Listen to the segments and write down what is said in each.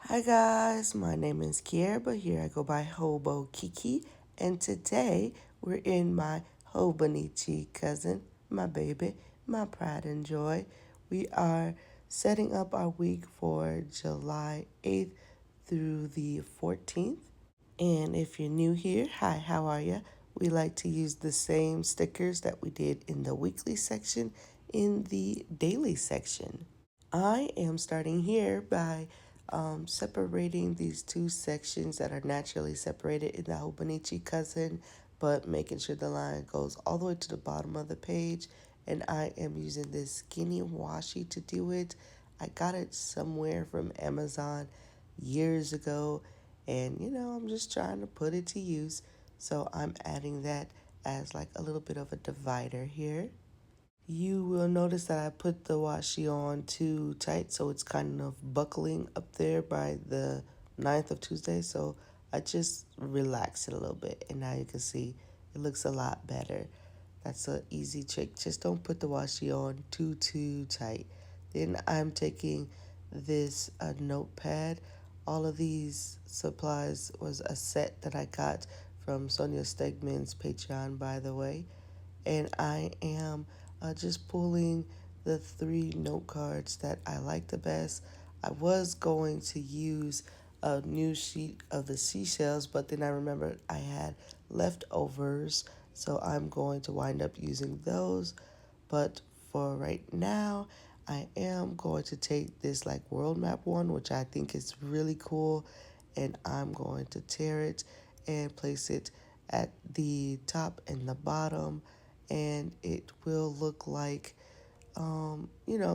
Hi guys, my name is Kiera, but here I go by Hobo Kiki, and today we're in my Hobonichi cousin, my baby, my pride and joy. We are setting up our week for July 8th through the 14th. And if you're new here, hi, how are you? We like to use the same stickers that we did in the weekly section in the daily section. I am starting here by separating these two sections that are naturally separated in the Hobonichi cousin, but making sure the line goes all the way to the bottom of the page. And I am using this skinny washi to do it. I got it somewhere from Amazon years ago, and I'm just trying to put it to use. So I'm adding that as like a little bit of a divider here. You will notice that I put the washi on too tight, so it's kind of buckling up there by the 9th of Tuesday. So I just relax it a little bit, and now you can see it looks a lot better. That's an easy trick. Just don't put the washi on too tight. Then I'm taking this notepad. All of these supplies was a set that I got from Sonia Stegman's Patreon, by the way, and I am just pulling the three note cards that I like the best. I was going to use a new sheet of the seashells, but then I remembered I had leftovers, so I'm going to wind up using those. But for right now, I am going to take this like world map one, which I think is really cool, and I'm going to tear it and place it at the top and the bottom, and it will look like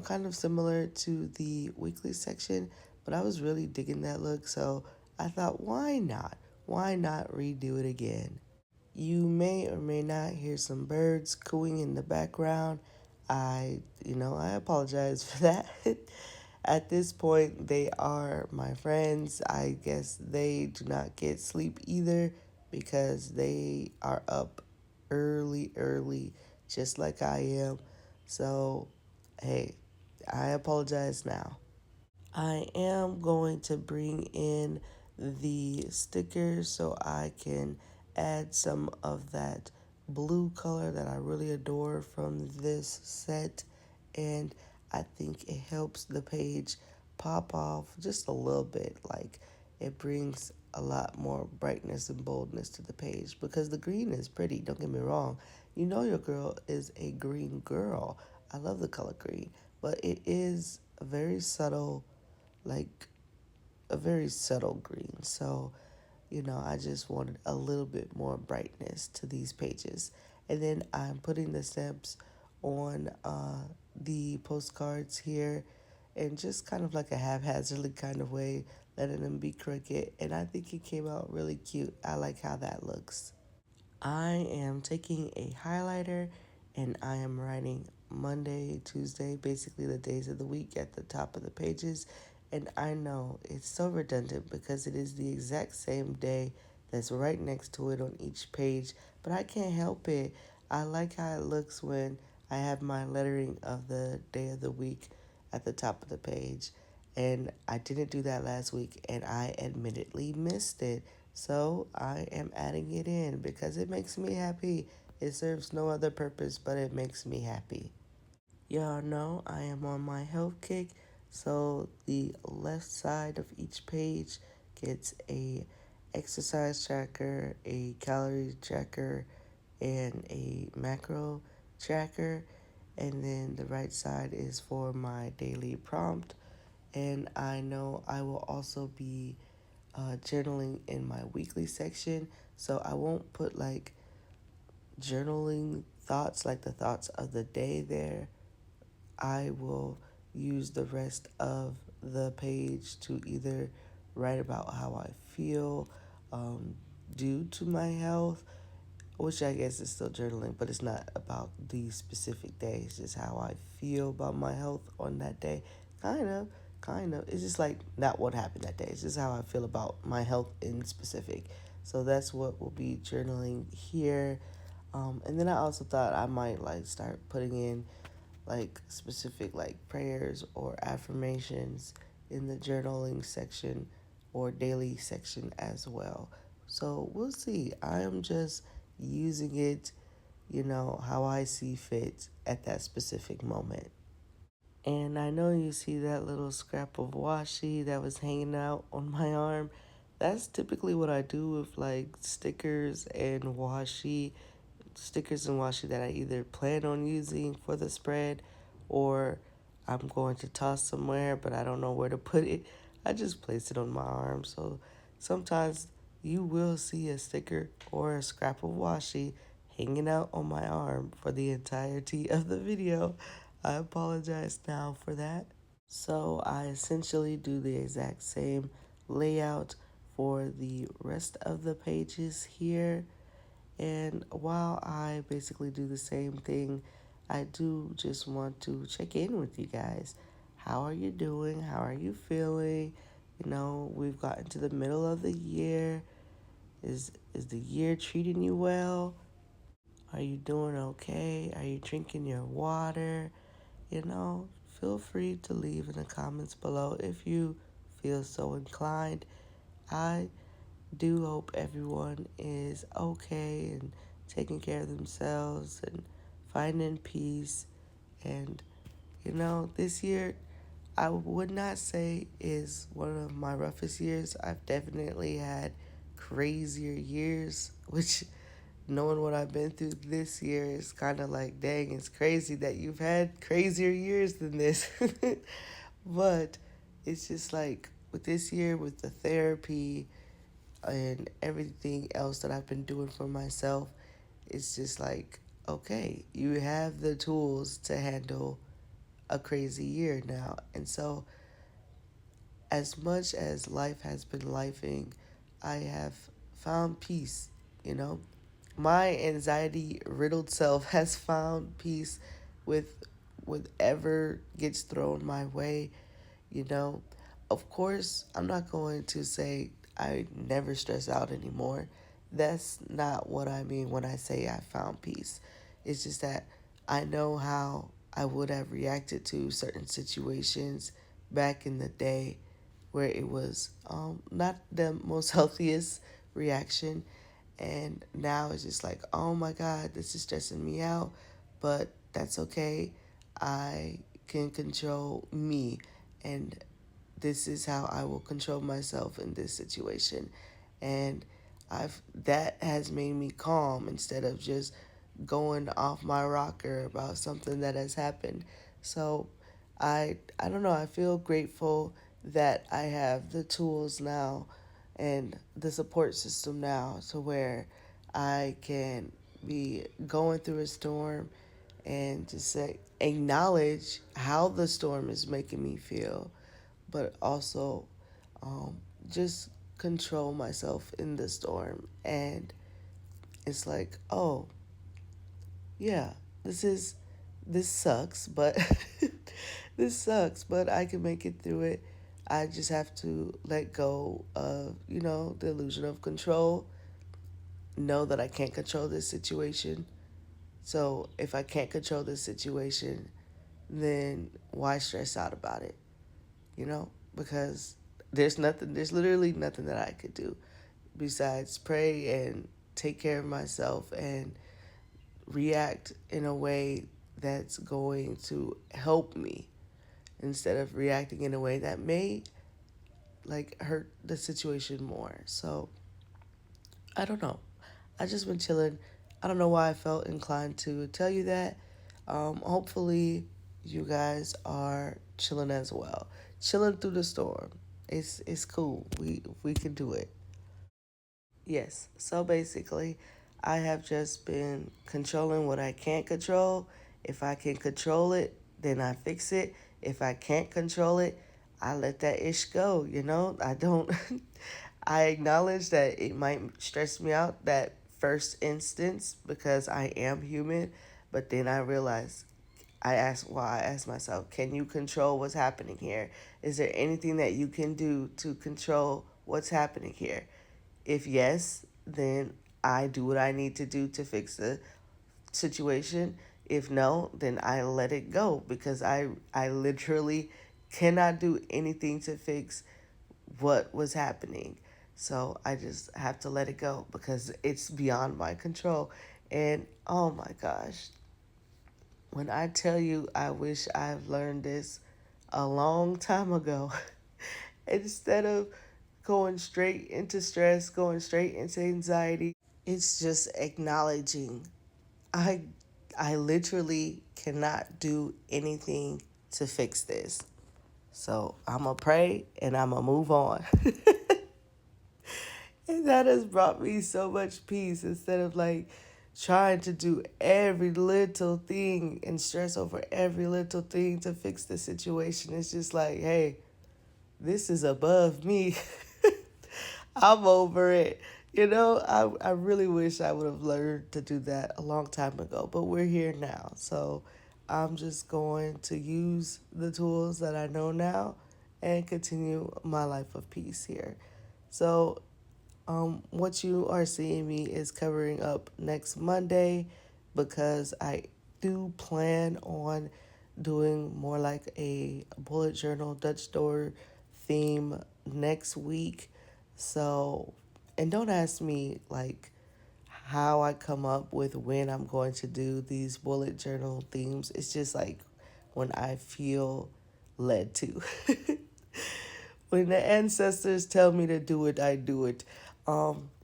kind of similar to the weekly section, but I was really digging that look, so I thought, why not? Why not redo it again? You may or may not hear some birds cooing in the background. I apologize for that. At this point, they are my friends. I guess they do not get sleep either because they are up early, just like I am. So, hey, I apologize now. I am going to bring in the stickers so I can add some of that blue color that I really adore from this set, and I think it helps the page pop off just a little bit. Like, it brings a lot more brightness and boldness to the page because the green is pretty, don't get me wrong. You know your girl is a green girl. I love the color green, but it is a very subtle, like a very subtle green. So, I just wanted a little bit more brightness to these pages. And then I'm putting the stamps on the postcards here and just kind of like a haphazardly kind of way, letting them be crooked. And I think it came out really cute. I like how that looks. I am taking a highlighter and I am writing Monday, Tuesday, basically the days of the week at the top of the pages. And I know it's so redundant because it is the exact same day that's right next to it on each page, but I can't help it. I like how it looks when I have my lettering of the day of the week at the top of the page. And I didn't do that last week, and I admittedly missed it. So I am adding it in because it makes me happy. It serves no other purpose, but it makes me happy. Y'all know I am on my health kick, so the left side of each page gets a exercise tracker, a calorie tracker, and a macro tracker, and then the right side is for my daily prompt. And I know I will also be journaling in my weekly section, so I won't put like journaling thoughts, like the thoughts of the day there. I will use the rest of the page to either write about how I feel due to my health, which I guess is still journaling, but it's not about the specific day. It's just how I feel about my health on that day. Kind of. It's just like not what happened that day. It's just how I feel about my health in specific. So that's what will be journaling here. And then I also thought I might like start putting in like specific like prayers or affirmations in the journaling section or daily section as well. So we'll see. I am just using it, how I see fit at that specific moment. And I know you see that little scrap of washi that was hanging out on my arm. That's typically what I do with like stickers and washi that I either plan on using for the spread or I'm going to toss somewhere, but I don't know where to put it. I just place it on my arm. So sometimes you will see a sticker or a scrap of washi hanging out on my arm for the entirety of the video. I apologize now for that. So I essentially do the exact same layout for the rest of the pages here. And while I basically do the same thing, I do just want to check in with you guys. How are you doing? How are you feeling? We've gotten to the middle of the year. Is the year treating you well? Are you doing okay? Are you drinking your water? Feel free to leave in the comments below if you feel so inclined. I do hope everyone is okay and taking care of themselves and finding peace. And, this year I would not say is one of my roughest years. I've definitely had crazier years, which knowing what I've been through this year is kind of like, dang, it's crazy that you've had crazier years than this. But it's just like with this year, with the therapy and everything else that I've been doing for myself, it's just like, okay, you have the tools to handle a crazy year now. And so, as much as life has been lifing, I have found peace, you know? My anxiety riddled self has found peace with whatever gets thrown my way, you know. Of course, I'm not going to say I never stress out anymore. That's not what I mean when I say I found peace. It's just that I know how I would have reacted to certain situations back in the day where it was not the most healthiest reaction. And now it's just like, oh my God, this is stressing me out. But that's okay. I can control me. And this is how I will control myself in this situation. And that has made me calm instead of just going off my rocker about something that has happened. So I don't know, I feel grateful that I have the tools now and the support system now to where I can be going through a storm and just say acknowledge how the storm is making me feel, but also um, just control myself in the storm. And it's like, oh, yeah, this sucks, but this sucks, but I can make it through it. I just have to let go of, the illusion of control. Know that I can't control this situation. So if I can't control this situation, then why stress out about it? Because there's literally nothing that I could do besides pray and take care of myself and react in a way that's going to help me instead of reacting in a way that may like hurt the situation more. So I don't know. I just been chilling. I don't know why I felt inclined to tell you that. Hopefully you guys are chilling as well. Chilling through the storm. It's cool. We can do it. Yes. So basically, I have just been controlling what I can't control. If I can control it, then I fix it. If I can't control it, I let that ish go, I don't I acknowledge that it might stress me out that first instance because I am human, but then I realize I asked myself, can you control what's happening here? Is there anything that you can do to control what's happening here? If yes, then I do what I need to do to fix the situation. If no, then I let it go because I literally cannot do anything to fix what was happening. So I just have to let it go because it's beyond my control. And oh my gosh, when I tell you I wish I've learned this a long time ago, instead of going straight into stress, going straight into anxiety, it's just acknowledging I I literally cannot do anything to fix this. So I'm going to pray and I'm going to move on. And that has brought me so much peace instead of like trying to do every little thing and stress over every little thing to fix the situation. It's just like, hey, this is above me. I'm over it. I really wish I would have learned to do that a long time ago, but we're here now. So I'm just going to use the tools that I know now and continue my life of peace here. So what you are seeing me is covering up next Monday because I do plan on doing more like a bullet journal Dutch door theme next week. So, and don't ask me like how I come up with when I'm going to do these bullet journal themes. It's just like when I feel led to. When the ancestors tell me to do it, I do it.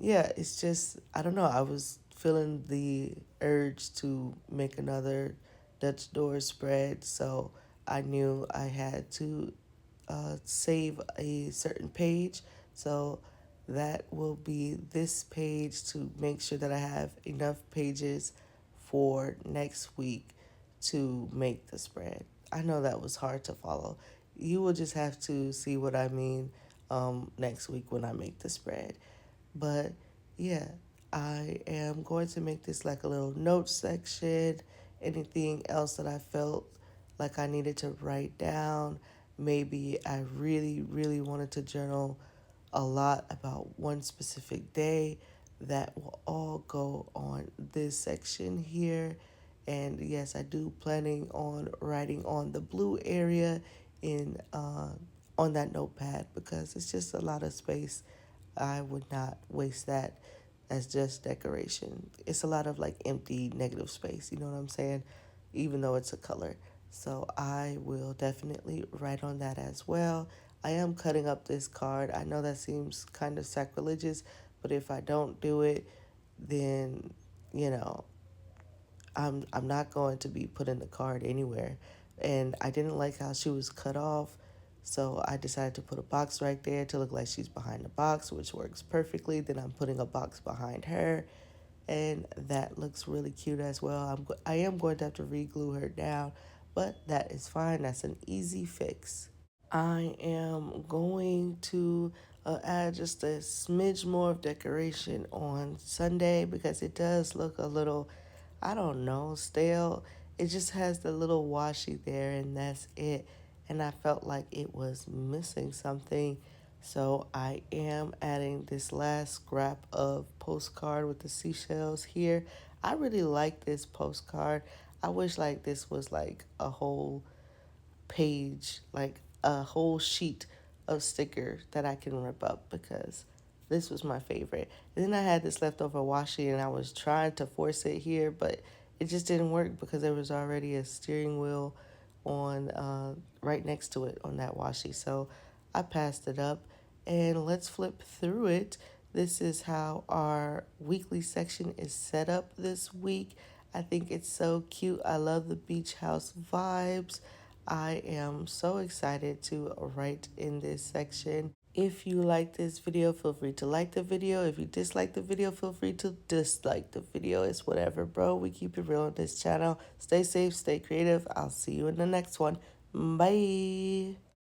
Yeah, it's just I don't know. I was feeling the urge to make another Dutch door spread, so I knew I had to save a certain page. So that will be this page to make sure that I have enough pages for next week to make the spread. I know that was hard to follow. You will just have to see what I mean next week when I make the spread. But yeah, I am going to make this like a little note section. Anything else that I felt like I needed to write down. Maybe I really, really wanted to journal a lot about one specific day. That will all go on this section here. And yes, I do planning on writing on the blue area in on that notepad because it's just a lot of space. I would not waste that as just decoration. It's a lot of like empty negative space, you know what I'm saying? Even though it's a color. So I will definitely write on that as well. I am cutting up this card. I know that seems kind of sacrilegious, but if I don't do it, then, you know, I'm not going to be putting the card anywhere. And I didn't like how she was cut off. So I decided to put a box right there to look like she's behind the box, which works perfectly. Then I'm putting a box behind her, and that looks really cute as well. I am going to have to re-glue her down, but that is fine. That's an easy fix. I am going to add just a smidge more of decoration on Sunday because it does look a little, I don't know, stale. It just has the little washi there, and that's it. And I felt like it was missing something. So I am adding this last scrap of postcard with the seashells here. I really like this postcard. I wish like this was like a whole page, like a whole sheet of sticker that I can rip up because this was my favorite. And then I had this leftover washi and I was trying to force it here, but it just didn't work because there was already a steering wheel on right next to it on that washi. So I passed it up and let's flip through it. This is how our weekly section is set up this week. I think it's so cute. I love the beach house vibes. I am so excited to write in this section. If you like this video, feel free to like the video. If you dislike the video, feel free to dislike the video. It's whatever, bro. We keep it real on this channel. Stay safe, stay creative. I'll see you in the next one. Bye.